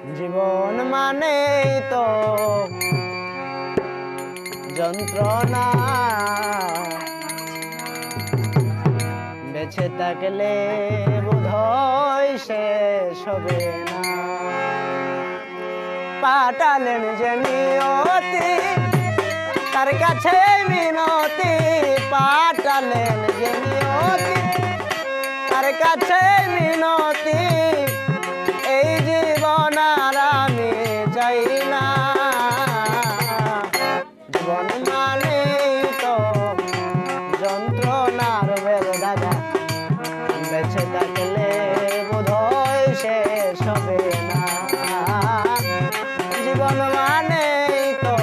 জীবন মানেই তো যন্ত্রণা, বেঁচে থাকলে বোধহয় শেষ হবে না। পাঠালেন যে নিয়তি তার কাছে মিনতি, পাঠালেন যে নিয়তি তার কাছে মিনতি, এই জীবন আর আমি চাই না। জীবন মানে তো যন্ত্রণার বেদনা, বেঁচে থাকলে বোধহয় শেষ হবে না। জীবন মানে তো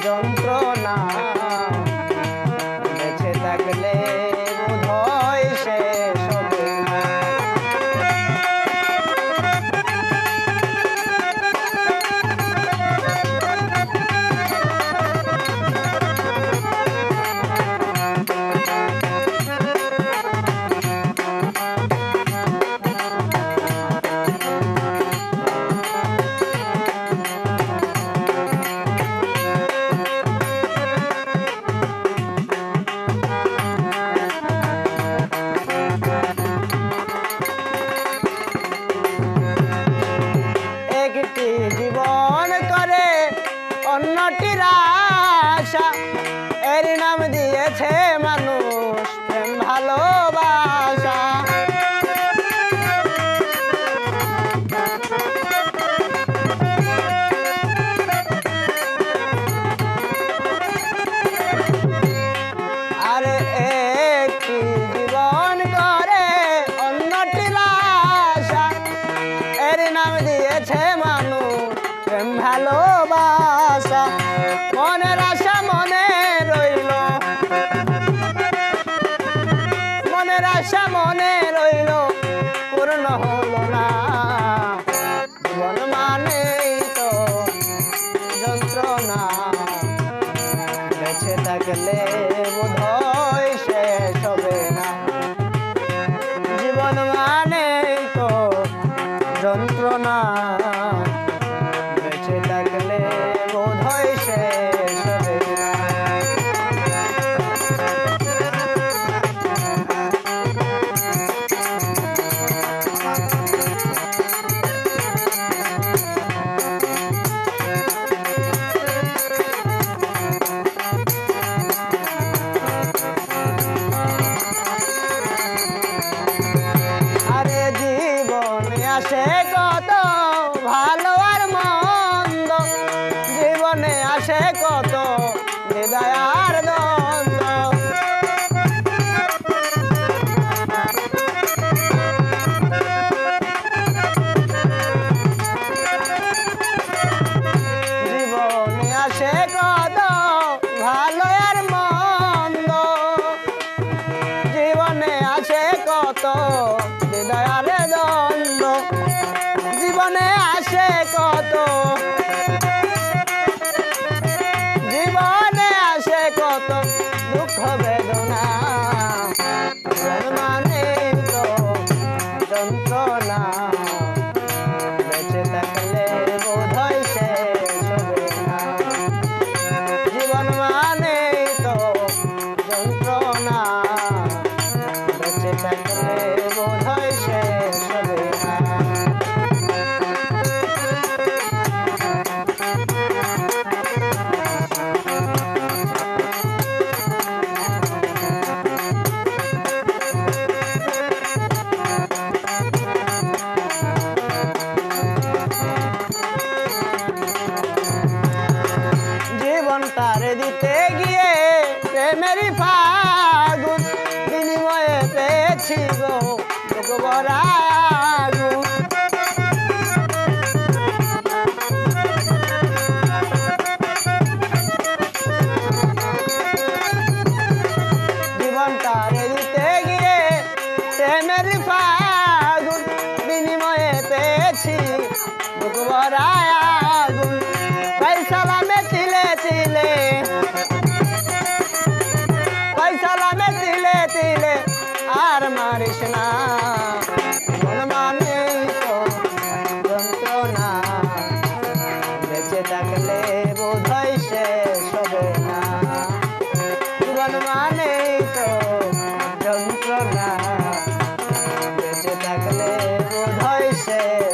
যন্ত্রণা, বেঁচে থাকলে বোধহয় শেষ হবে না। একটি জীবন করে অন্যটির আশা, এর নাম দিয়েছে মানুষ প্রেম ভালোবাসা। আরে একটি জীবন করে অন্যটির আশা, এর নাম দিয়েছে মানুষ প্রেম ভালোবাসা। মনের আশা মনে রইল, মনের আশা মনে রইল, পূর্ণ হলো না। জীবন মানেই তো যন্ত্রণা, বেঁচে থাকলে বোধহয় শেষ হবে না। জীবন মানেই তো যন্ত্রণা, বেঁচে থাকলে বোধহয় শেষ হবে না। আরে জীবনে আসে কত ভালো আর মন্দ, জীবনে আসে কত হৃদয় আর দ্বন্দ্ব। জীবনে আসে কত ভালো আর মন্দ, জীবনে আসে কত হৃদয় আর দ্বন্দ্ব। জীবনে আসে কত, জীবনে আসে কত দুঃখ বেদনা। জীবন মানে তো যন্ত্রণা, বেঁচে থাকলে বোধহয় শেষ হবে না। জীবন মানে তো যন্ত্রণা, বেঁচে থাকলে বোধহয় শেষ হবে না। জীবন তার দিতে গিয়ে প্রেমেরই ফাগুন, বিনিময়ে পেয়েছি গো ভরা আগুন। জীবন তার দিতে গিয়ে প্রেমেরই ফাগুন, বিনিময়ে পেয়েছি ভরা আগুন। ফয়সালামে তিলে তিলে, ফয়সালামে তিলে তিলে আর মারিস না। জীবন মানেই তো যন্ত্রণা, শেষ